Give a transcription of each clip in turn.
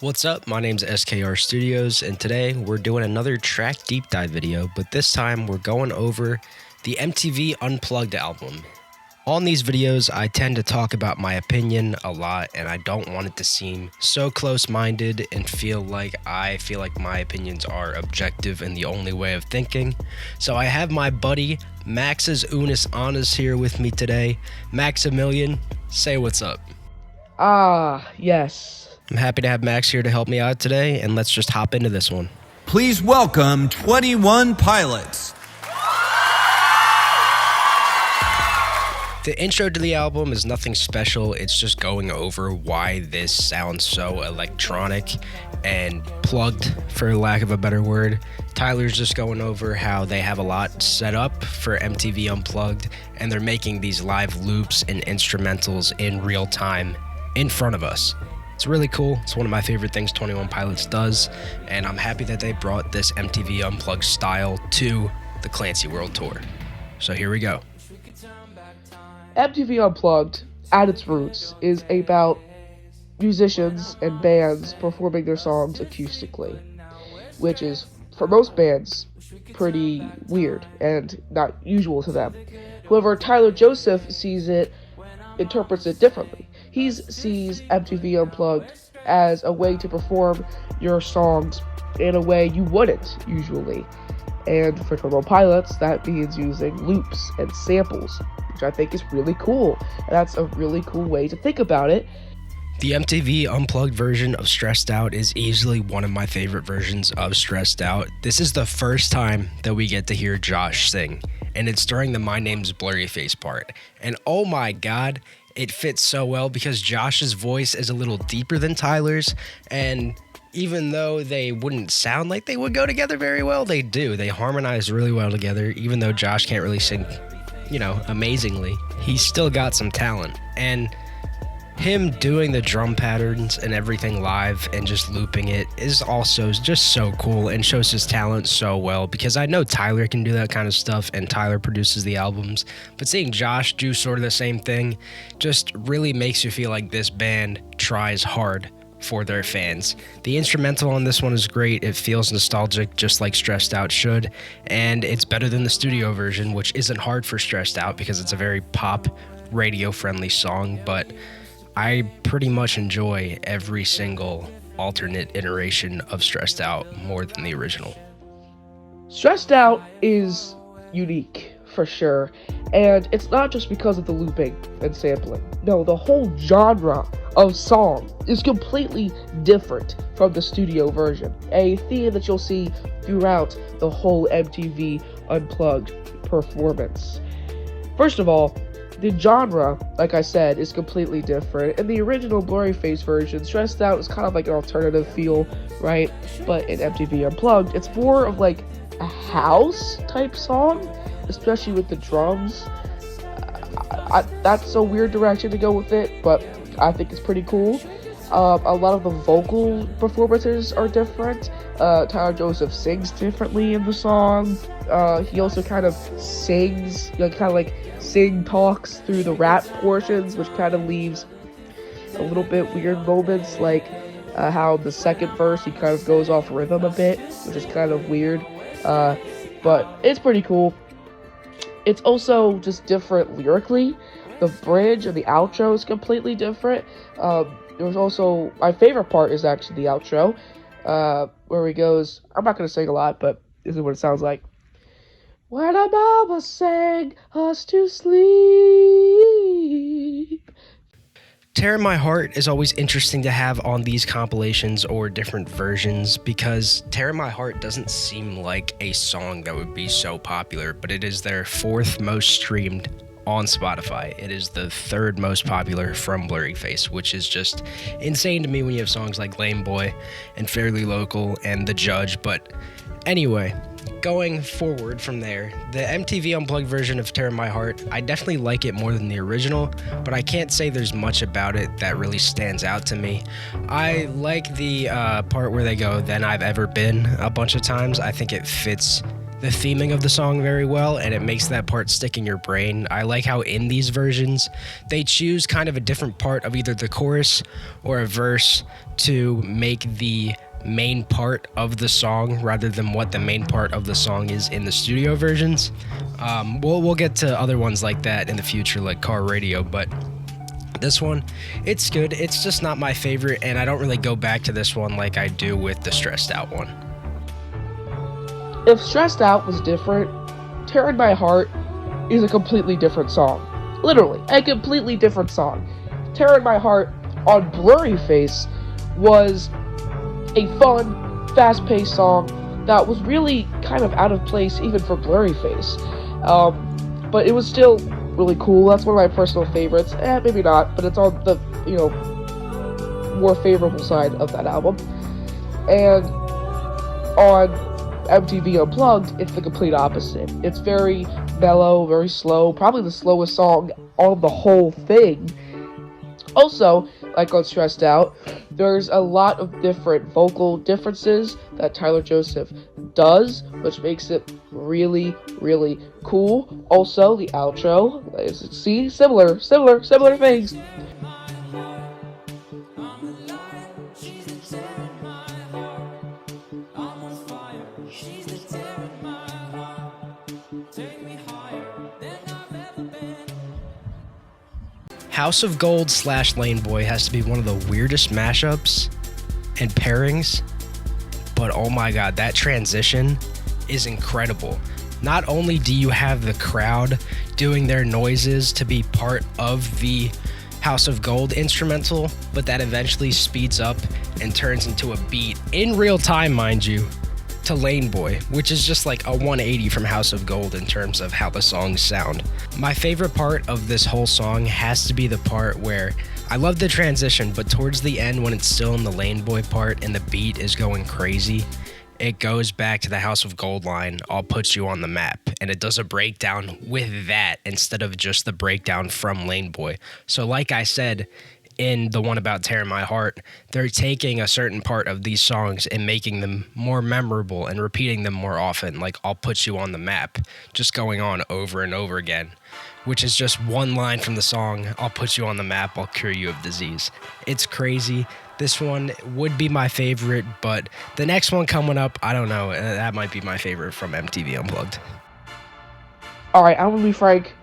What's up? My name's SKR Studios, and today we're doing another track deep dive video, but this time we're going over the MTV Unplugged album. On these videos, I tend to talk about my opinion a lot, and I don't want it to seem so close-minded and feel like my opinions are objective and the only way of thinking. So I have my buddy MaxsUnusAnnus here with me today. Maximilian, say what's up. Yes. I'm happy to have Max here to help me out today, and let's just hop into this one. Please welcome 21 Pilots. The intro to the album is nothing special. It's just going over why this sounds so electronic and plugged, for lack of a better word. Tyler's just going over how they have a lot set up for MTV Unplugged, and they're making these live loops and instrumentals in real time in front of us. It's really cool. It's one of my favorite things 21 Pilots does, and I'm happy that they brought this MTV Unplugged style to the Clancy World Tour. So here we go. MTV Unplugged, at its roots, is about musicians and bands performing their songs acoustically, which is, for most bands, pretty weird and not usual to them. However, Tyler Joseph interprets it differently. He sees MTV Unplugged as a way to perform your songs in a way you wouldn't usually. And for 21 Pilots, that means using loops and samples, which I think is really cool. And that's a really cool way to think about it. The MTV Unplugged version of Stressed Out is easily one of my favorite versions of Stressed Out. This is the first time that we get to hear Josh sing, and it's during the My Name's Blurry Face part. And oh my god, it fits so well because Josh's voice is a little deeper than Tyler's, and even though they wouldn't sound like they would go together very well, they do. They harmonize really well together. Even though Josh can't really sing, amazingly, he's still got some talent. And him doing the drum patterns and everything live and just looping it is also just so cool and shows his talent so well, because I know Tyler can do that kind of stuff and Tyler produces the albums, but seeing Josh do sort of the same thing just really makes you feel like this band tries hard for their fans. The instrumental on this one is great. It feels nostalgic just like Stressed Out should, and it's better than the studio version, which isn't hard for Stressed Out because it's a very pop, radio-friendly song, but I pretty much enjoy every single alternate iteration of Stressed Out more than the original. Stressed Out is unique, for sure, and it's not just because of the looping and sampling. No, the whole genre of song is completely different from the studio version, a theme that you'll see throughout the whole MTV Unplugged performance. First of all, the genre, like I said, is completely different. In the original Blurry Face version, Stressed Out is kind of like an alternative feel, right? But in MTV Unplugged, it's more of like a house type song, especially with the drums. That's a weird direction to go with it, but I think it's pretty cool. A lot of the vocal performances are different. Tyler Joseph sings differently in the song. He also kind of sings, sing talks through the rap portions, which kind of leaves a little bit weird moments, like how the second verse he kind of goes off rhythm a bit, which is kind of weird. But it's pretty cool. It's also just different lyrically. The bridge and the outro is completely different. There's also, my favorite part is actually the outro, where he goes, I'm not going to sing a lot, but this is what it sounds like. When our mama sang us to sleep. Tear My Heart is always interesting to have on these compilations or different versions, because Tear My Heart doesn't seem like a song that would be so popular, but it is their fourth most streamed on Spotify. It is the third most popular from Blurry Face, which is just insane to me when you have songs like Lame Boy and Fairly Local and The Judge. But anyway, going forward from there, the MTV Unplugged version of Tear My Heart, I definitely like it more than the original, but I can't say there's much about it that really stands out to me. I like the part where they go, Then I've Ever Been, a bunch of times. I think it fits the theming of the song very well, and it makes that part stick in your brain. I like how in these versions, they choose kind of a different part of either the chorus or a verse to make the main part of the song rather than what the main part of the song is in the studio versions. We'll get to other ones like that in the future, like Car Radio, but this one, it's good. It's just not my favorite, and I don't really go back to this one like I do with the Stressed Out one. If Stressed Out was different, Tear in My Heart is a completely different song. Literally, a completely different song. Tear in My Heart on Blurry Face was a fun, fast-paced song that was really kind of out of place even for Blurry Face. But it was still really cool. That's one of my personal favorites. Maybe not, but it's on the, more favorable side of that album. And on MTV Unplugged, it's the complete opposite. It's very mellow, very slow, probably the slowest song on the whole thing. Also, like on Stressed Out, there's a lot of different vocal differences that Tyler Joseph does, which makes it really, really cool. Also, the outro, see, similar things. House of Gold / Lane Boy has to be one of the weirdest mashups and pairings, but oh my god, that transition is incredible. Not only do you have the crowd doing their noises to be part of the House of Gold instrumental, but that eventually speeds up and turns into a beat in real time, mind you, to Lane Boy, which is just like a 180 from House of Gold in terms of how the songs sound. My favorite part of this whole song has to be the part where I love the transition, but towards the end when it's still in the Lane Boy part and the beat is going crazy, it goes back to the House of Gold line, I'll put you on the map, and it does a breakdown with that instead of just the breakdown from Lane Boy. So like I said, in the one about Tear in My Heart, they're taking a certain part of these songs and making them more memorable and repeating them more often, like I'll put you on the map, just going on over and over again, which is just one line from the song, I'll put you on the map, I'll cure you of disease. It's crazy. This one would be my favorite, but the next one coming up, I don't know, that might be my favorite from MTV Unplugged. Alright, I'm gonna be frank,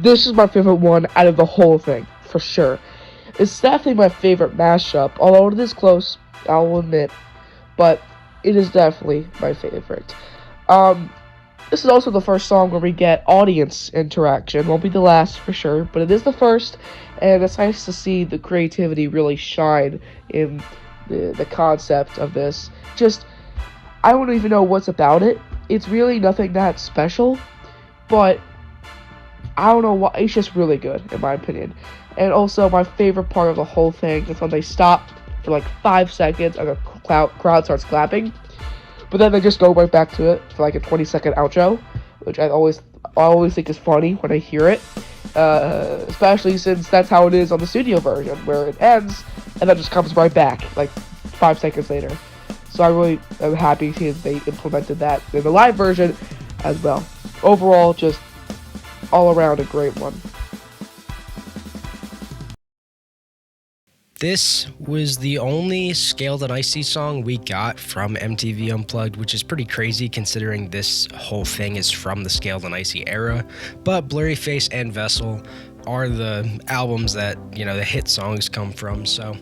this is my favorite one out of the whole thing, for sure. It's definitely my favorite mashup, although it is close, I'll admit, but it is definitely my favorite. This is also the first song where we get audience interaction. Won't be the last for sure, but it is the first, and it's nice to see the creativity really shine in the concept of this. Just, I don't even know what's about it. It's really nothing that special, but I don't know why, it's just really good, in my opinion. And also, my favorite part of the whole thing is when they stop for like 5 seconds and the crowd starts clapping, but then they just go right back to it for like a 20-second outro, which I always think is funny when I hear it, especially since that's how it is on the studio version, where it ends and then just comes right back like 5 seconds later. So I really am happy that they implemented that in the live version as well. Overall, just all around a great one. This was the only Scaled and Icy song we got from MTV Unplugged, which is pretty crazy considering this whole thing is from the Scaled and Icy era. But Blurry Face and Vessel are the albums that, the hit songs come from. So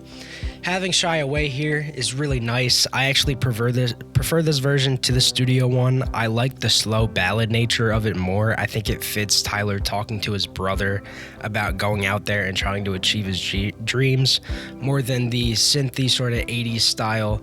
having Shy Away here is really nice. I actually prefer this version to the studio one. I like the slow ballad nature of it more. I think it fits Tyler talking to his brother about going out there and trying to achieve his dreams more than the synthy sort of 80s style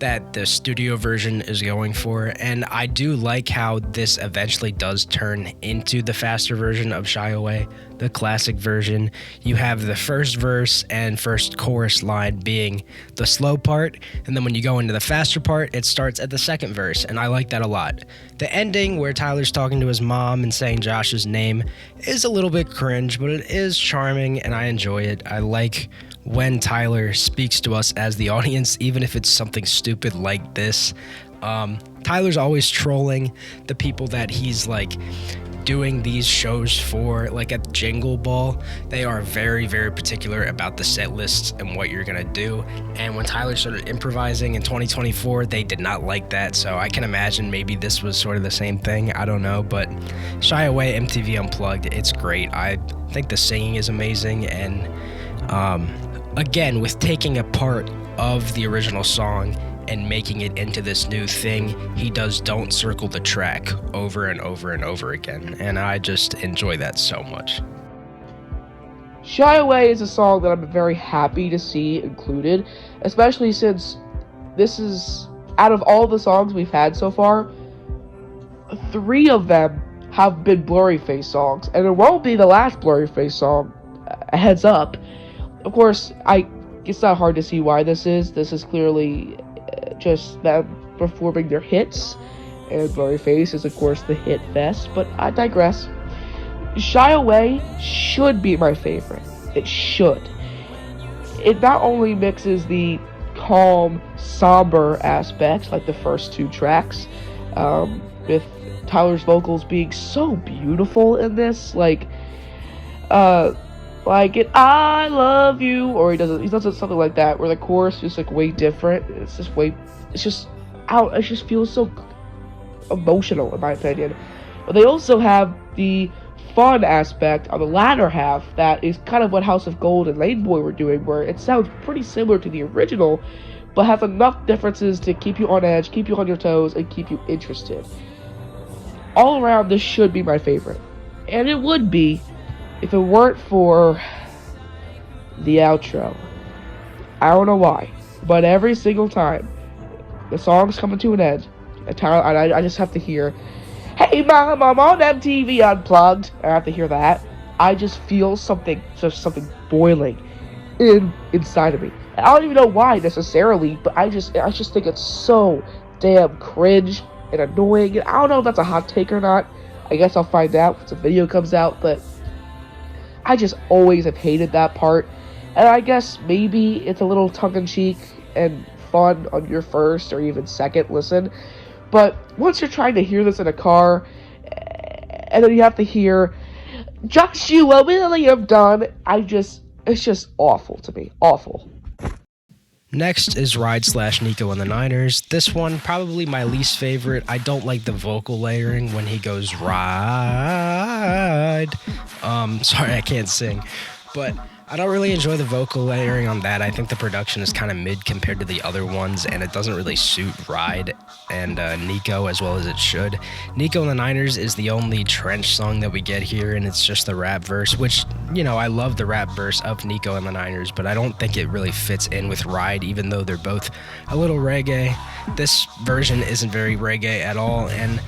that the studio version is going for. And I do like how this eventually does turn into the faster version of Shy Away, the classic version. You have the first verse and first chorus line being the slow part, and then when you go into the faster part, it starts at the second verse, and I like that a lot. The ending, where Tyler's talking to his mom and saying Josh's name, is a little bit cringe, but it is charming, and I enjoy it. I like when Tyler speaks to us as the audience, even if it's something stupid like this. Tyler's always trolling the people that he's like doing these shows for. Like at Jingle Ball, they are very, very particular about the set lists and what you're gonna do. And when Tyler started improvising in 2024, they did not like that. So I can imagine maybe this was sort of the same thing. I don't know, but Shy Away MTV Unplugged, it's great. I think the singing is amazing, and again, with taking a part of the original song and making it into this new thing, he does Don't Circle the Track over and over and over again, and I just enjoy that so much. Shy Away is a song that I'm very happy to see included, especially since this is, out of all the songs we've had so far, 3 of them have been Blurryface songs, and it won't be the last Blurryface song, heads up. Of course, it's not hard to see why this is. This is clearly just them performing their hits, and Blurryface is of course the hit fest, but I digress. Shy Away should be my favorite. It should. It not only mixes the calm, somber aspects like the first 2 tracks, with Tyler's vocals being so beautiful in this, like it, I love you, or he does something like that, where the chorus is like way different. It just feels so emotional in my opinion. But they also have the fun aspect on the latter half that is kind of what House of Gold and Lane Boy were doing, where it sounds pretty similar to the original, but has enough differences to keep you on edge, keep you on your toes, and keep you interested. All around, this should be my favorite. And it would be if it weren't for the outro. I don't know why, but every single time the song's coming to an end, and I just have to hear, "Hey mom, I'm on MTV Unplugged." I have to hear that. I just feel something boiling inside of me. I don't even know why necessarily, but I just think it's so damn cringe and annoying. And I don't know if that's a hot take or not. I guess I'll find out once the video comes out, but I just always have hated that part. And I guess maybe it's a little tongue-in-cheek and fun on your first or even second listen. But once you're trying to hear this in a car, and then you have to hear, "Joshua, will you have done?" It's just awful to me. Awful. Next is Ride / Nico and the Niners. This one, probably my least favorite. I don't like the vocal layering when he goes ride. Sorry, I can't sing. But I don't really enjoy the vocal layering on that. I think the production is kind of mid compared to the other ones, and it doesn't really suit Ride and Nico as well as it should. Nico and the Niners is the only Trench song that we get here, and it's just the rap verse, which, you know, I love the rap verse of Nico and the Niners, but I don't think it really fits in with Ride, even though they're both a little reggae. This version isn't very reggae at all, and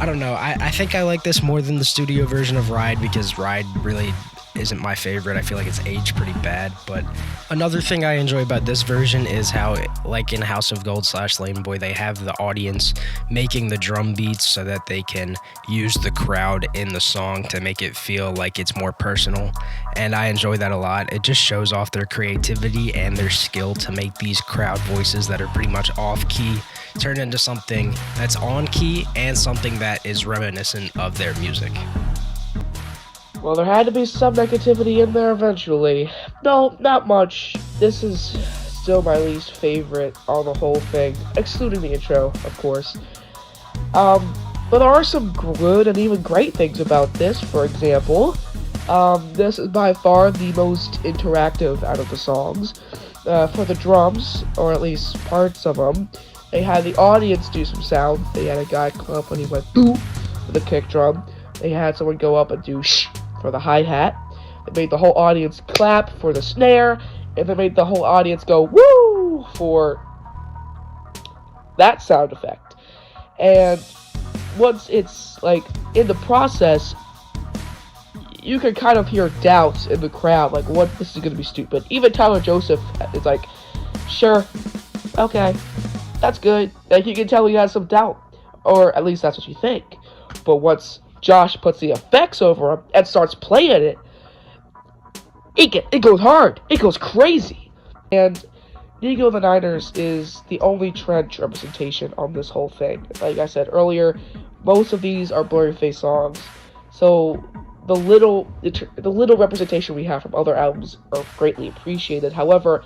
I don't know. I think I like this more than the studio version of Ride, because Ride really isn't my favorite. I feel like it's aged pretty bad. But another thing I enjoy about this version is how, like in House of Gold / Lane Boy, they have the audience making the drum beats so that they can use the crowd in the song to make it feel like it's more personal, and I enjoy that a lot. It just shows off their creativity and their skill to make these crowd voices that are pretty much off key turn into something that's on key and something that is reminiscent of their music. Well, there had to be some negativity in there eventually. No, not much. This is still my least favorite on the whole thing, excluding the intro, of course. But there are some good and even great things about this. For example, this is by far the most interactive out of the songs. For the drums, or at least parts of them, they had the audience do some sound. They had a guy come up when he went boo with the kick drum. They had someone go up and do shh for the hi-hat. They made the whole audience clap for the snare, and they made the whole audience go woo for that sound effect. And once it's like in the process, you can kind of hear doubts in the crowd, like, what, this is gonna be stupid. Even Tyler Joseph is like, sure, okay, that's good. Like, you can tell he has some doubt, or at least that's what you think. But once Josh puts the effects over him and starts playing it, it goes hard. It goes crazy. And Nico the Niners is the only trench representation on this whole thing. Like I said earlier, most of these are Blurryface songs, so the little representation we have from other albums are greatly appreciated. However,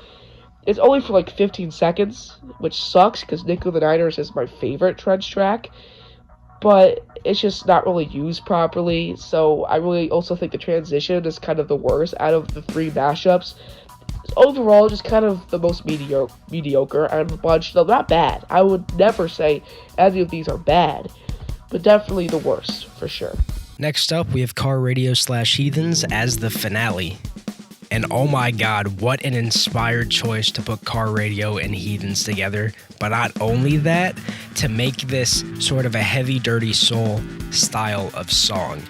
it's only for like 15 seconds, which sucks because Nico the Niners is my favorite trench track, but it's just not really used properly. So I really also think the transition is kind of the worst out of the three mashups. Overall, just kind of the most mediocre out of the bunch. Though not bad. I would never say any of these are bad, but definitely the worst for sure. Next up, we have Car Radio / Heathens as the finale. And oh my god, what an inspired choice to put Car Radio and Heathens together. But not only that, to make this sort of a heavy, dirty soul style of song.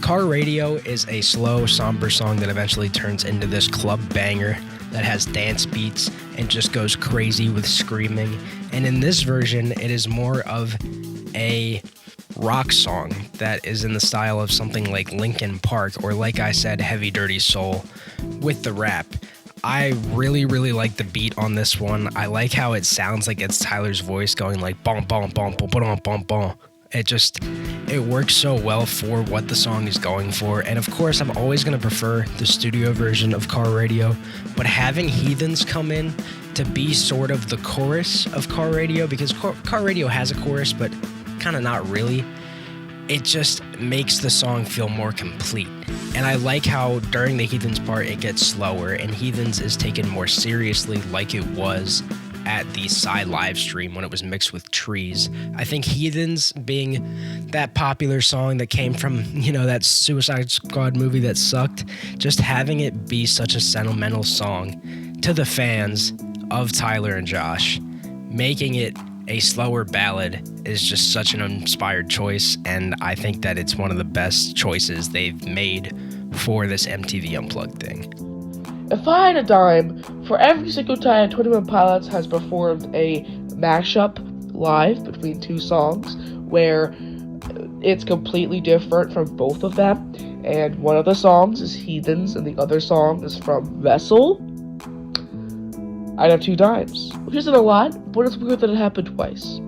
Car Radio is a slow, somber song that eventually turns into this club banger that has dance beats and just goes crazy with screaming. And in this version, it is more of a rock song that is in the style of something like Linkin Park, or like I said, heavy, dirty soul with the rap. I really, really like the beat on this one. I like how it sounds like it's Tyler's voice going like bom bom bom bom bom bom bom. It works so well for what the song is going for. And of course, I'm always going to prefer the studio version of Car Radio, but having Heathens come in to be sort of the chorus of Car Radio, because Car Radio has a chorus, but kind of not really, it just makes the song feel more complete. And I like how during the Heathens part, it gets slower, and Heathens is taken more seriously like it was at the Psy live stream when it was mixed with Trees. I think Heathens being that popular song that came from, that Suicide Squad movie that sucked, just having it be such a sentimental song to the fans of Tyler and Josh, making it a slower ballad is just such an inspired choice, and I think that it's one of the best choices they've made for this MTV Unplugged thing. If I had a dime for every single time 21 Pilots has performed a mashup live between two songs where it's completely different from both of them, and one of the songs is Heathens and the other song is from Vessel, I'd have 2 dimes, which isn't a lot, but it's weird that it happened twice.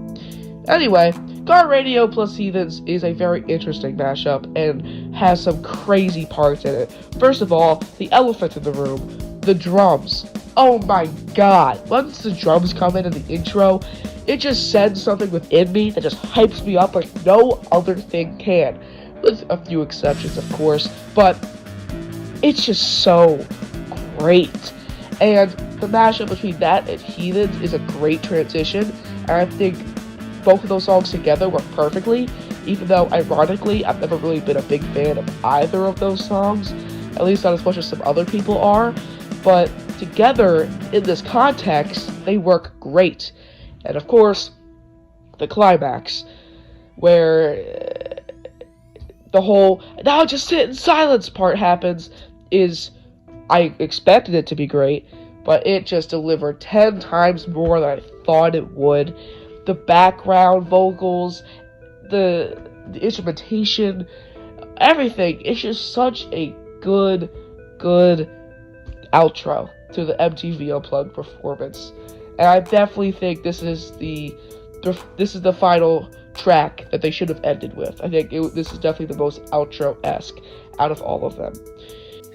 Anyway, Car Radio plus Heathens is a very interesting mashup and has some crazy parts in it. First of all, the elephant in the room, the drums. Oh my god, once the drums come in the intro, it just sends something within me that just hypes me up like no other thing can. With a few exceptions, of course, but it's just so great. And the mashup between that and Heathens is a great transition, and I think both of those songs together work perfectly, even though, ironically, I've never really been a big fan of either of those songs, at least not as much as some other people are, but together, in this context, they work great. And of course, the climax, where the whole, now just sit in silence part happens, is, I expected it to be great, but it just delivered 10 times more than I thought it would. The background vocals, the instrumentation, everything. It's just such a good outro to the MTV Unplugged performance. And I definitely think this is the final track that they should have ended with. I think this is definitely the most outro-esque out of all of them.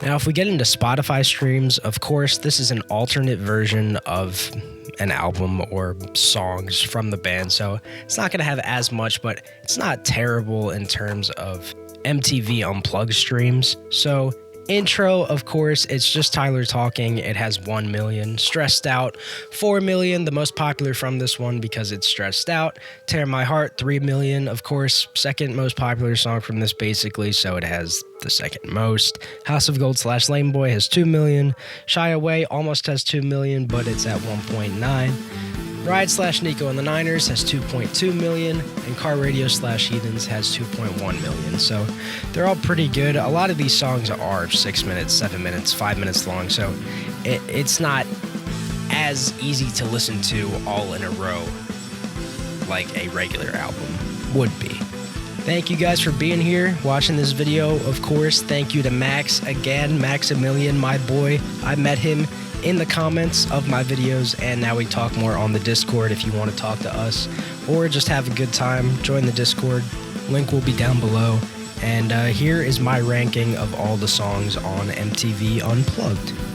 Now, if we get into Spotify streams, of course, this is an alternate version of an album or songs from the band, so it's not going to have as much, but it's not terrible in terms of MTV Unplugged streams. So intro, of course, it's just Tyler talking. It has 1 million. Stressed Out, 4 million, the most popular from this one because it's Stressed Out. Tear My Heart, 3 million, of course, second most popular song from this basically, so it has the second most. House of Gold / Lameboy has 2 million. Shy Away almost has 2 million, but it's at 1.9. Ride / Nico and the Niners has 2.2 million, and Car Radio / Heathens has 2.1 million. So they're all pretty good. A lot of these songs are 6 minutes, 7 minutes, 5 minutes long, so it's not as easy to listen to all in a row like a regular album would be. Thank you guys for being here, watching this video. Of course, thank you to Max again, Maximilian, my boy. I met him in the comments of my videos, and now we talk more on the Discord. If you want to talk to us or just have a good time, join the Discord. Link will be down below. And here is my ranking of all the songs on MTV Unplugged.